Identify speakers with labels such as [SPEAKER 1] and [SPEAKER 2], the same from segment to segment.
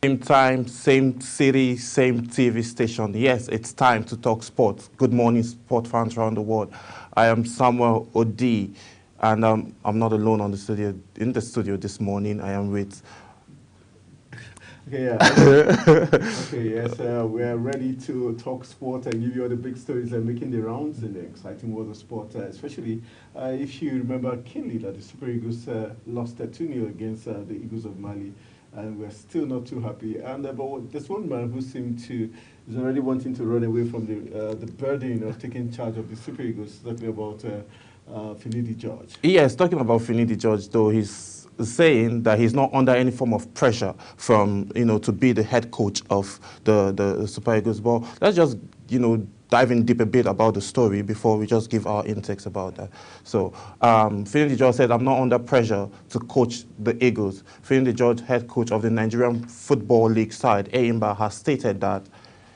[SPEAKER 1] Same time, same city, same TV station. Yes, it's time to talk sports. Good morning, sport fans around the world. I am Samuel Odi, and I'm not alone in the studio this morning. I am with.
[SPEAKER 2] Okay, yeah. Okay, yes, we are ready to talk sport and give you all the big stories that are making the rounds in the exciting world of sport, especially if you remember keenly that the Super Eagles lost 2-0 against the Eagles of Mali, and we're still not too happy. And but there's one man who is already wanting to run away from the burden of taking charge of the Super Eagles, talking about Finidi George.
[SPEAKER 1] Yes, talking about Finidi George, though, he's saying that he's not under any form of pressure from, to be the head coach of the Super Eagles. But let's just, dive in deep a bit about the story before we just give our intakes about that. So, Finidi George said, I'm not under pressure to coach the Eagles. Finidi George, head coach of the Nigerian Football League side, Eimba, has stated that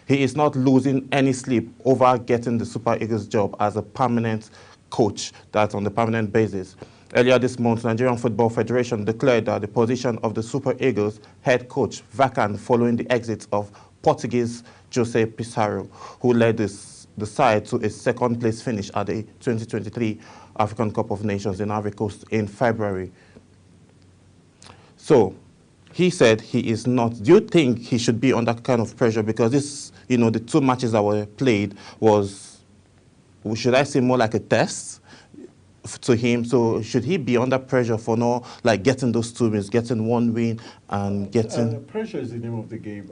[SPEAKER 1] he is not losing any sleep over getting the Super Eagles job as a permanent coach, that's on the permanent basis. Earlier this month, Nigerian Football Federation declared that the position of the Super Eagles head coach vacant following the exit of Portuguese Jose Pizarro, who led the side to a second-place finish at the 2023 African Cup of Nations in Ivory Coast in February. So, he said he is not. Do you think he should be under kind of pressure? Because this, the two matches that were played was, should I say, more like a test to him? So should he be under pressure for not getting those 2 wins, getting 1 win and getting...
[SPEAKER 2] pressure is the name of the game.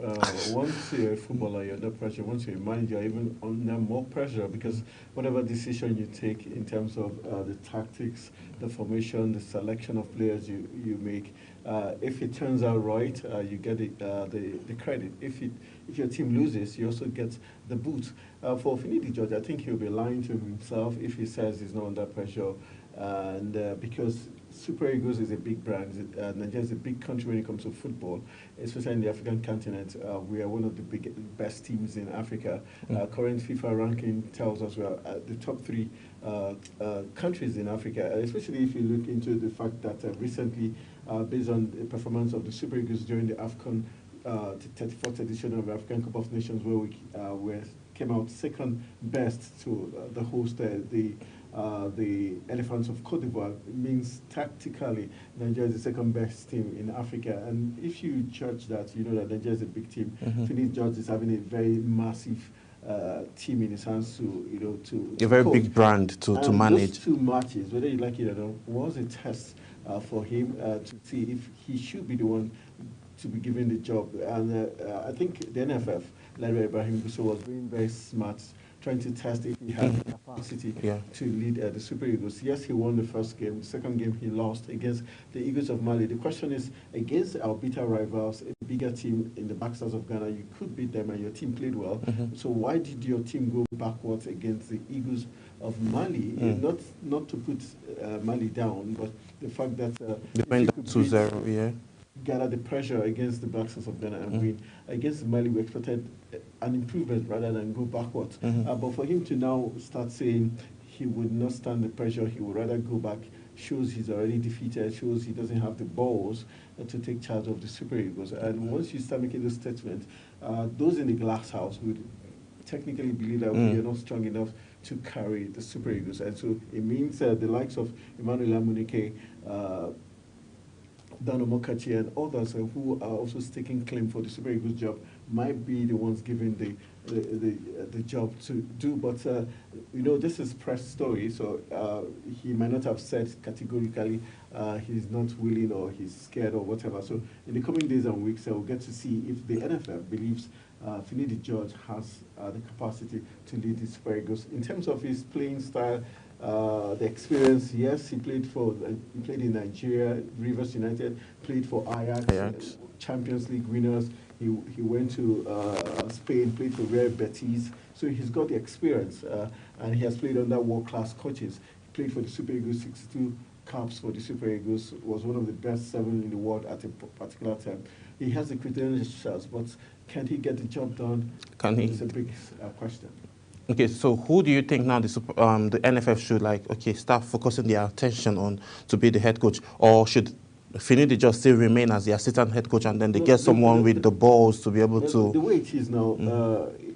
[SPEAKER 2] Once you're a footballer, you're under pressure. Once you're a manager, you're even under more pressure, because whatever decision you take in terms of the tactics, the formation, the selection of players you make, if it turns out right, you get the credit. If your team loses, you also get the boot. For Finidi George, I think he'll be lying to himself if he says he's not under pressure, and because Super Eagles is a big brand. Nigeria is a big country when it comes to football, especially in the African continent. We are one of the best teams in Africa. Current FIFA ranking tells us we are the top 3 countries in Africa, especially if you look into the fact that recently, based on the performance of the Super Eagles during the AFCON, the 34th edition of the African Cup of Nations, where we came out second best to the host, the Elephants of Cote d'Ivoire. It means tactically Nigeria is the second best team in Africa, and if you judge that, you know that Nigeria is a big team. Finidi George is having a very massive team in his hands to
[SPEAKER 1] a very
[SPEAKER 2] coach.
[SPEAKER 1] Big brand to manage.
[SPEAKER 2] Those 2 matches, whether you like it or not, was a test for him to see if he should be the one to be given the job. And I think the NFF, led by Ibrahim Bousso, was being very smart, trying to test if he had the capacity to lead the Super Eagles. Yes, he won the first game. The second game he lost against the Eagles of Mali. The question is, against our bitter rivals, a bigger team in the Black Stars of Ghana, you could beat them and your team played well. So why did your team go backwards against the Eagles of Mali? Not to put Mali down, but the fact that
[SPEAKER 1] they went 2-0,
[SPEAKER 2] gather the pressure against the Black Stars of Ghana and win. Against Mali, we expected an improvement rather than go backwards. But for him to now start saying he would not stand the pressure, he would rather go back, shows he's already defeated, shows he doesn't have the balls to take charge of the Super Eagles. And once you start making those statements, those in the glass house would technically believe that we are not strong enough to carry the Super Eagles. And so it means the likes of Emmanuel Amunike, Dan Omokachi and others who are also staking claim for the Super Eagles job might be the ones given the job to do. But this is press story, so he might not have said categorically he's not willing or he's scared or whatever. So in the coming days and weeks, we'll get to see if the NFF believes Finidi George has the capacity to lead the Super Eagles. In terms of his playing style, the experience, yes, he played in Nigeria, Rivers United, played for Ajax. Champions League winners. He went to Spain, played for Real Betis, so he's got the experience, and he has played under world-class coaches. He played for the Super Eagles, 62 caps for the Super Eagles, was one of the best 7 in the world at a particular time. He has the credentials, but can he get the job done? It's a big question.
[SPEAKER 1] Okay, so who do you think now the NFF should start focusing their attention on to be the head coach, or should Finidi just still remain as the assistant head coach and then they get someone with the balls to be able to...
[SPEAKER 2] The way it is now,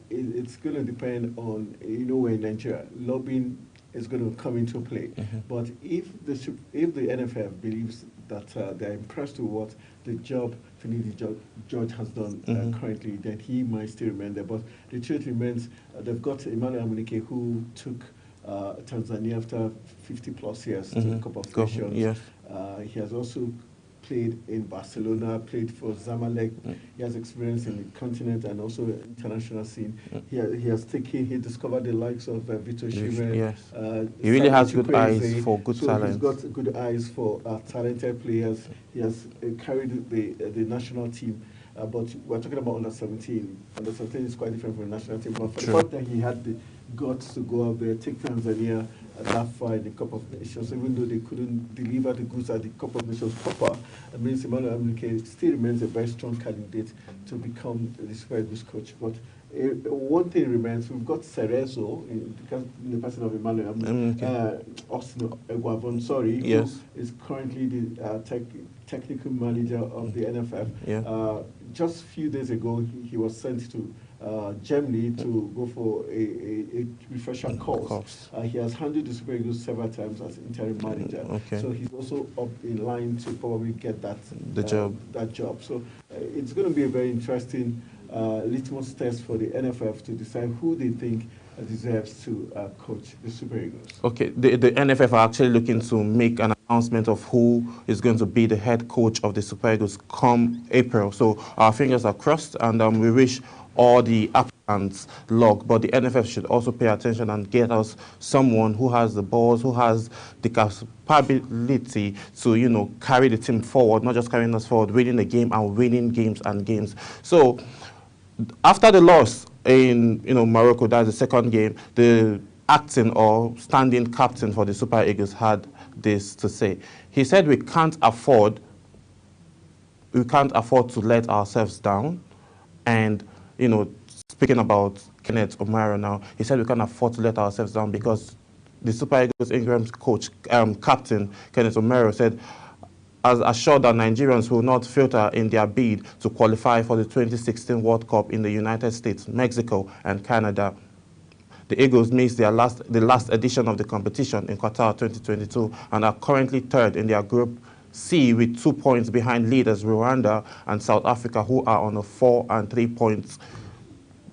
[SPEAKER 2] it's going to depend on, we're in Nigeria, lobbying is going to come into play. But if the NFF believes that they're impressed with what the job Finidi George has done currently, then he might still remain there. But the truth remains, they've got Emmanuel Amunike, who took Tanzania after 50-plus years to the Cup of Nations.
[SPEAKER 1] Yes.
[SPEAKER 2] He has also played in Barcelona, played for Zamalek. He has experience in the continent and also international scene. He discovered the likes of Vitor Osimhen.
[SPEAKER 1] Yes. He really has good eyes for good talent.
[SPEAKER 2] He's got good eyes for talented players. He has carried the national team. But we're talking about under 17. Under 17 is quite different from the national team. But for the fact that he had the guts to go out there, take Tanzania that far in the Cup of Nations, even though they couldn't deliver the goods at the Cup of Nations proper, it means Emmanuel Amunike still remains a very strong candidate to become the Super Eagles coach. But one thing remains, we've got Cerezo, in the person of Emmanuel Austin Eguavon, who is currently the technical manager of the NFF. Just a few days ago, he was sent to Germany to go for a refresher course. He has handled the Super Eagles several times as interim manager, so he's also up in line to probably get that job. So it's going to be a very interesting litmus test for the NFF to decide who they think deserves to coach the Super Eagles.
[SPEAKER 1] Okay, the NFF are actually looking to make an announcement of who is going to be the head coach of the Super Eagles come April. So our fingers are crossed, and we wish all the applicants luck. But the NFF should also pay attention and get us someone who has the balls, who has the capability to, carry the team forward, not just carrying us forward, winning the game and winning games and games. So after the loss in Morocco, that's the second game, the acting or standing captain for the Super Eagles had this to say. He said we can't afford to let ourselves down. And speaking about Kenneth Omeruo now, he said we can't afford to let ourselves down because the Super Eagles interim coach, captain Kenneth Omeruo said, has assured that Nigerians will not filter in their bid to qualify for the 2016 World Cup in the United States, Mexico, and Canada. The Eagles missed the last edition of the competition in Qatar 2022 and are currently third in their Group C with 2 points behind leaders Rwanda and South Africa, who are on 4 and 3 points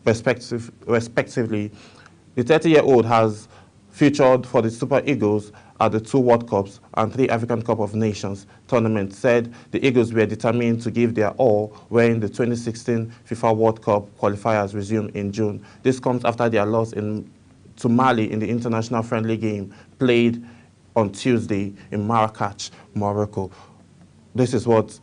[SPEAKER 1] respectively. The 30-year-old has featured for the Super Eagles at the 2 World Cups and 3 African Cup of Nations tournaments, said the Eagles were determined to give their all when the 2016 FIFA World Cup qualifiers resumed in June. This comes after their loss to Mali in the international friendly game played on Tuesday in Marrakech, Morocco. This is what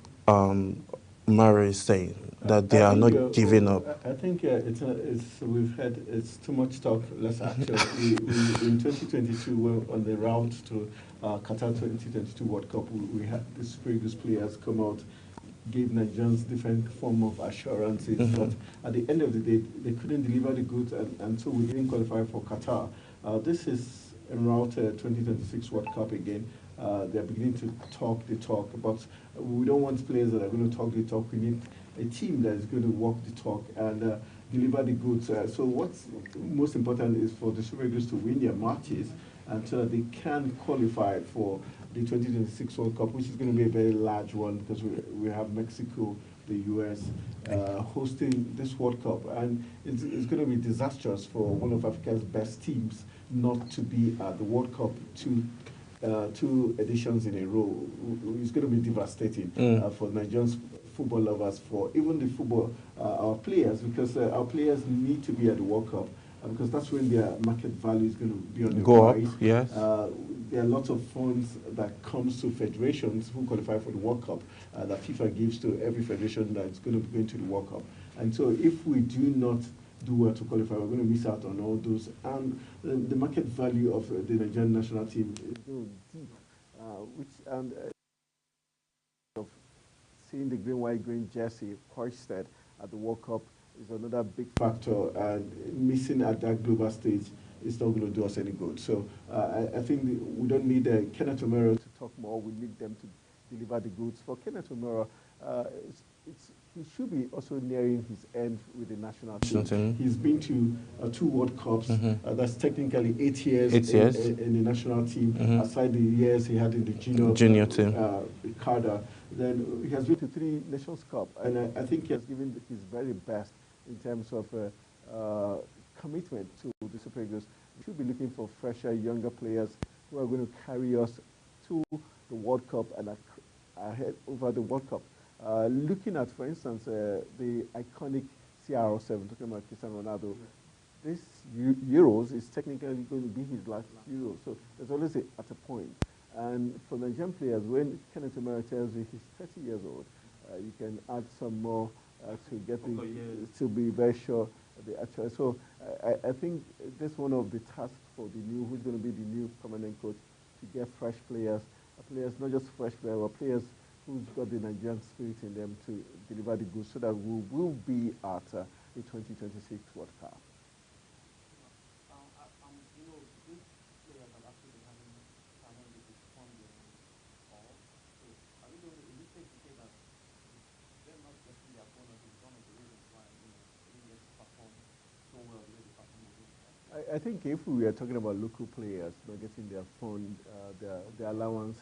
[SPEAKER 1] Murray is saying, that they are not giving up.
[SPEAKER 2] I think we've had too much talk, less action. In 2022, we're on the route to Qatar 2022 World Cup. We had the Super Eagles players come out, gave Nigerians different form of assurances, but at the end of the day, they couldn't deliver the goods, and so we didn't qualify for Qatar. This is en route 2026 World Cup again. They're beginning to talk the talk, but we don't want players that are going to talk the talk. We need a team that is going to walk the talk and deliver the goods. So what's most important is for the Super Eagles to win their matches and so that they can qualify for the 2026 World Cup, which is going to be a very large one because we have Mexico, the US, hosting this World Cup. And it's going to be disastrous for one of Africa's best teams not to be at the World Cup two editions in a row. It's going to be devastating for Nigerian football lovers, for even the football, our players, because our players need to be at the World Cup. Because that's when their market value is going to be on the rise.
[SPEAKER 1] Up, yes.
[SPEAKER 2] There are lots of funds that comes to federations who qualify for the World Cup that FIFA gives to every federation that's going to be going to the World Cup. And so if we do not do well to qualify, we're going to miss out on all those. And the market value of the Nigerian national team is going deep, of seeing the green, white, green jersey hoisted at the World Cup is another big factor, and missing at that global stage is not going to do us any good. So I think we don't need Kenneth Omeruo to talk more. We need them to deliver the goods. For Kenneth Omeruo, he should be also nearing his end with the national team. He's been to 2 World Cups. That's technically 8 years, in the national team, aside the years he had in the junior team. Cadre. Then he has been to 3 Nations Cup, and I think he has given his very best in terms of commitment to the Super Eagles. We should be looking for fresher, younger players who are going to carry us to the World Cup and ahead over the World Cup. Looking at, for instance, the iconic CR7, talking about Cristiano Ronaldo, this Euros is technically going to be his last Euro, so there's always at a point. And for Nigerian players, when Kenneth Omeruo tells you he's 30 years old, you can add some more to get to be very sure the actual. So I think that's one of the tasks for who's going to be the new permanent coach, to get fresh players, not just fresh players, but players who's got the Nigerian spirit in them to deliver the goods, so that we will be at the 2026 World Cup. I think if we are talking about local players not getting their fund, their allowances.